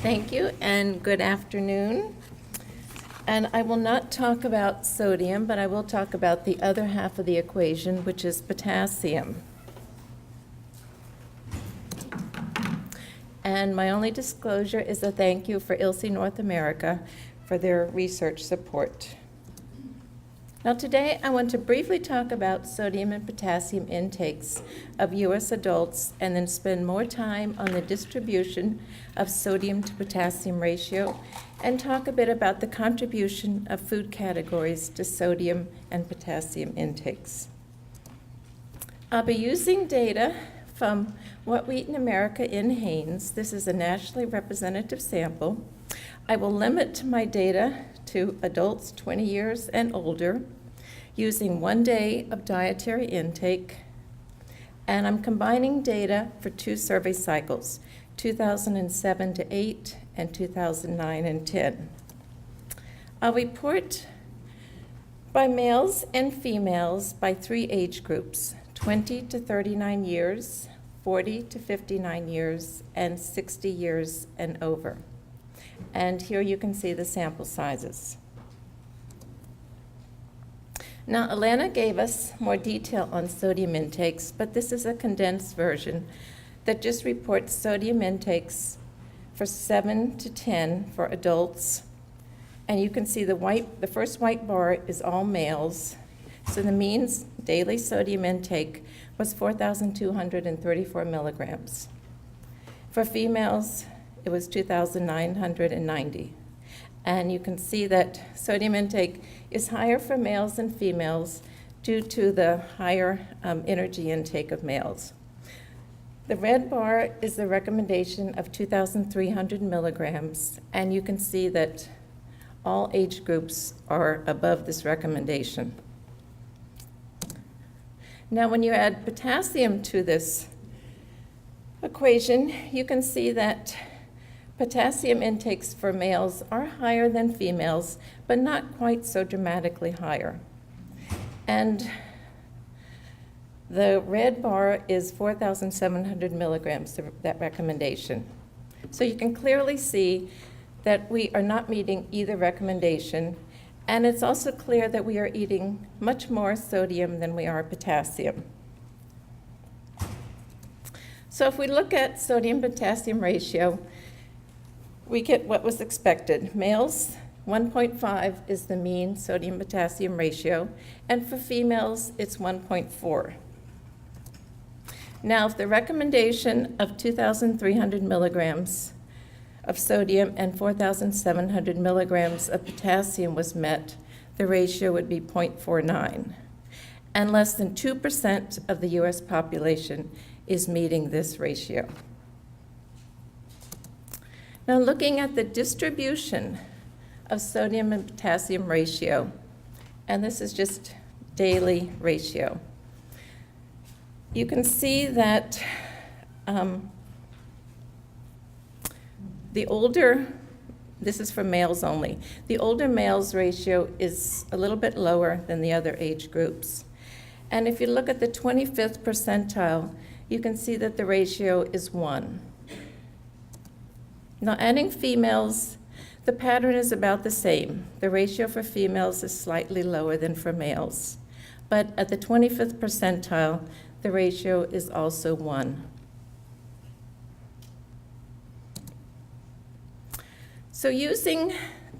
Thank you and good afternoon. And I will not talk about sodium, but I will talk about the other half of the equation, which is potassium. And my only disclosure is a thank you for ILSI North America for their research support. Now today I want to briefly talk about sodium and potassium intakes of U.S. adults and then spend more time on the distribution of sodium to potassium ratio and talk a bit about the contribution of food categories to sodium and potassium intakes. I'll be using data from What We Eat in America in Haines. This is a nationally representative sample. I will limit my data to adults 20 years and older using 1 day of dietary intake. And I'm combining data for 2 survey cycles, 2007 to 8 and 2009 and 10. I'll report by males and females by 3 age groups, 20 to 39 years, 40 to 59 years, and 60 years and over. And here you can see the sample sizes. Now, Alana gave us more detail on sodium intakes, but this is a condensed version that just reports sodium intakes for 7 to 10 for adults. And you can see the first white bar is all males. So the mean daily sodium intake was 4,234 milligrams. For females, it was 2,990. And you can see that sodium intake is higher for males and females due to the higher energy intake of males. The red bar is the recommendation of 2,300 milligrams, and you can see that all age groups are above this recommendation. Now, when you add potassium to this equation, you can see that potassium intakes for males are higher than females, but not quite so dramatically higher. And the red bar is 4,700 milligrams, that recommendation. So you can clearly see that we are not meeting either recommendation, and it's also clear that we are eating much more sodium than we are potassium. So if we look at sodium-potassium ratio, we get what was expected. Males, 1.5 is the mean sodium-potassium ratio, and for females, it's 1.4. Now, if the recommendation of 2,300 milligrams of sodium and 4,700 milligrams of potassium was met, the ratio would be 0.49. And less than 2% of the US population is meeting this ratio. Now, looking at the distribution of sodium and potassium ratio, and this is just daily ratio, you can see that the older, this is for males only, the older males ratio is a little bit lower than the other age groups. And if you look at the 25th percentile, you can see that the ratio is 1. Now, adding females, the pattern is about the same. The ratio for females is slightly lower than for males. But at the 25th percentile, the ratio is also 1. So using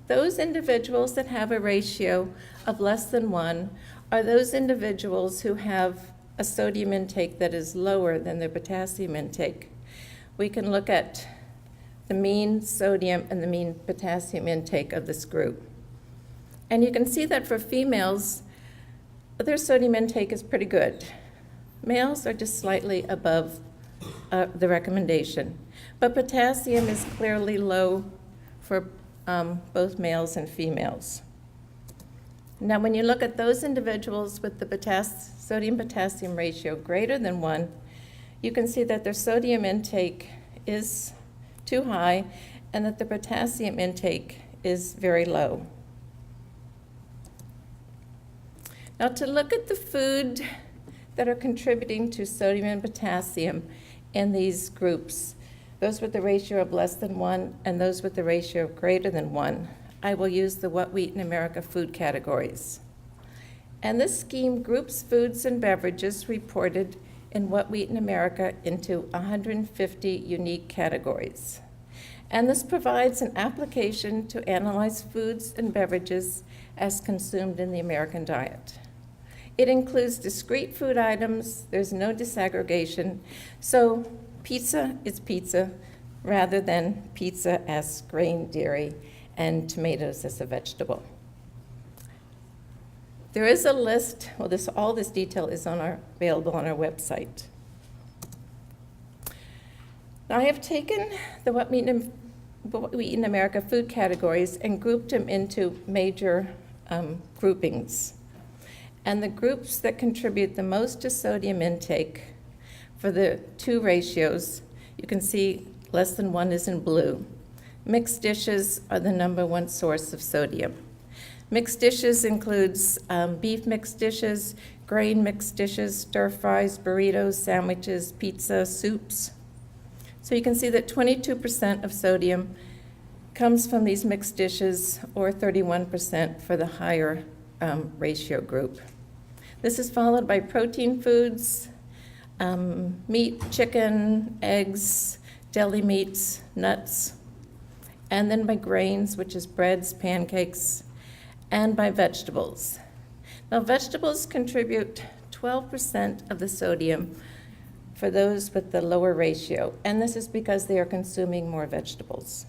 those individuals that have a ratio of less than 1 are those individuals who have a sodium intake that is lower than their potassium intake. We can look at the mean sodium and the mean potassium intake of this group. And you can see that for females, their sodium intake is pretty good. Males are just slightly above the recommendation. But potassium is clearly low for both males and females. Now, when you look at those individuals with the sodium-potassium ratio greater than 1, you can see that their sodium intake is too high and that the potassium intake is very low. Now, to look at the food that are contributing to sodium and potassium in these groups, those with the ratio of less than 1, and those with the ratio of greater than 1, I will use the What We Eat in America food categories. And this scheme groups foods and beverages reported in What We Eat in America into 150 unique categories. And this provides an application to analyze foods and beverages as consumed in the American diet. It includes discrete food items, there's no disaggregation, so pizza is pizza rather than pizza as grain, dairy, and tomatoes as a vegetable. There is a list, well, all this detail is available on our website. Now, I have taken the What We Eat in America food categories and grouped them into major groupings. And the groups that contribute the most to sodium intake for the two ratios, you can see less than 1 is in blue. Mixed dishes are the #1 source of sodium. Mixed dishes includes beef mixed dishes, grain mixed dishes, stir fries, burritos, sandwiches, pizza, soups. So you can see that 22% of sodium comes from these mixed dishes, or 31% for the higher ratio group. This is followed by protein foods, meat, chicken, eggs, deli meats, nuts, and then by grains, which is breads, pancakes, and by vegetables. Now, vegetables contribute 12% of the sodium for those with the lower ratio, and this is because they are consuming more vegetables.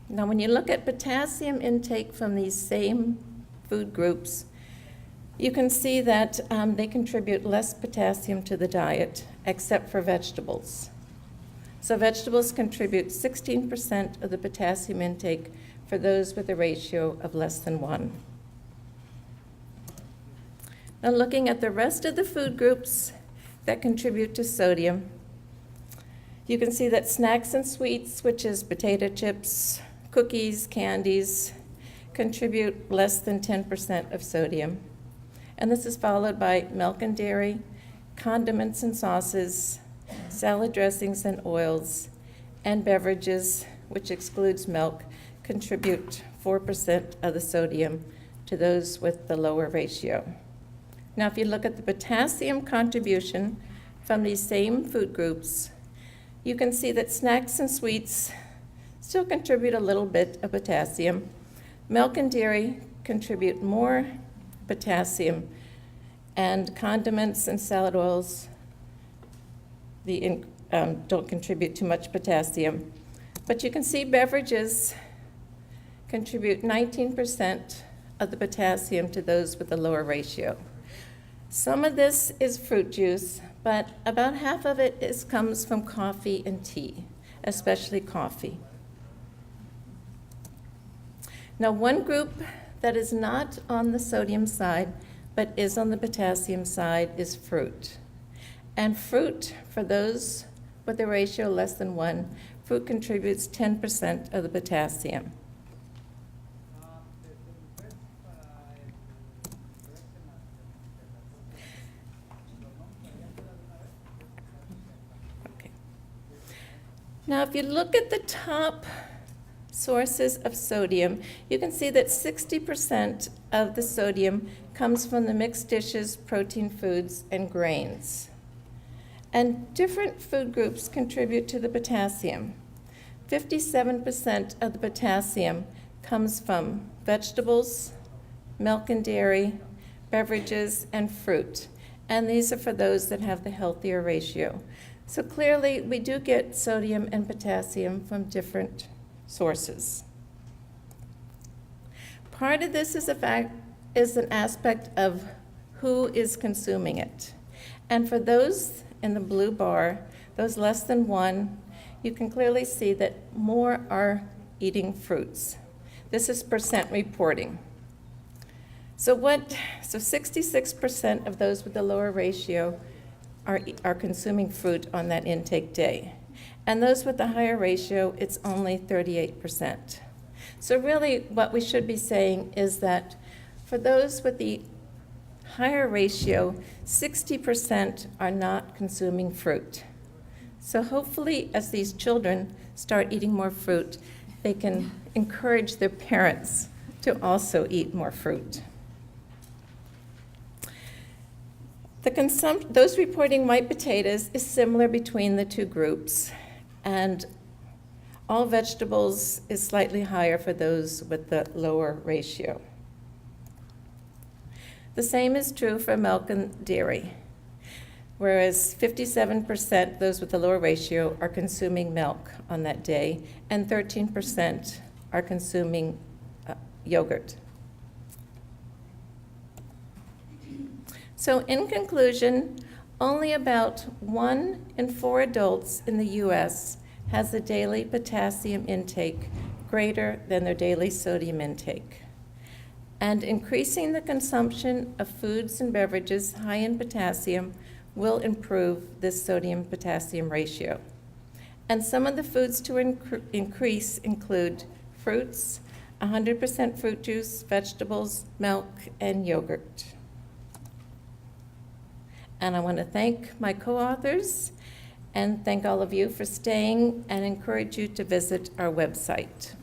Now, when you look at potassium intake from these same food groups, you can see that they contribute less potassium to the diet, except for vegetables. So vegetables contribute 16% of the potassium intake for those with a ratio of less than 1. Now, looking at the rest of the food groups that contribute to sodium, you can see that snacks and sweets, which is potato chips, cookies, candies, contribute less than 10% of sodium. And this is followed by milk and dairy, condiments and sauces, salad dressings and oils, and beverages, which excludes milk, contribute 4% of the sodium to those with the lower ratio. Now, if you look at the potassium contribution from these same food groups, you can see that snacks and sweets still contribute a little bit of potassium. Milk and dairy contribute more potassium, and condiments and salad oils don't contribute too much potassium. But you can see beverages contribute 19% of the potassium to those with a lower ratio. Some of this is fruit juice, but about half of it comes from coffee and tea, especially coffee. Now, one group that is not on the sodium side, but is on the potassium side, is fruit. And fruit, for those with a ratio less than 1, fruit contributes 10% of the potassium. Okay. Now, if you look at the top sources of sodium, you can see that 60% of the sodium comes from the mixed dishes, protein foods, and grains. And different food groups contribute to the potassium. 57% of the potassium comes from vegetables, milk and dairy, beverages, and fruit. And these are for those that have the healthier ratio. So clearly, we do get sodium and potassium from different sources. Part of this is an aspect of who is consuming it. And for those in the blue bar, those less than 1, you can clearly see that more are eating fruits. This is percent reporting. So 66% of those with the lower ratio are consuming fruit on that intake day. And those with the higher ratio, it's only 38%. So really what we should be saying is that for those with the higher ratio, 60% are not consuming fruit. So hopefully, as these children start eating more fruit, they can encourage their parents to also eat more fruit. Those reporting white potatoes is similar between the two groups, and all vegetables is slightly higher for those with the lower ratio. The same is true for milk and dairy, whereas 57%, those with the lower ratio, are consuming milk on that day, and 13% are consuming yogurt. So in conclusion, only about 1 in 4 adults in the US has a daily potassium intake greater than their daily sodium intake. And increasing the consumption of foods and beverages high in potassium will improve this sodium-potassium ratio. And some of the foods to increase include fruits, 100% fruit juice, vegetables, milk, and yogurt. And I want to thank my co-authors and thank all of you for staying and encourage you to visit our website.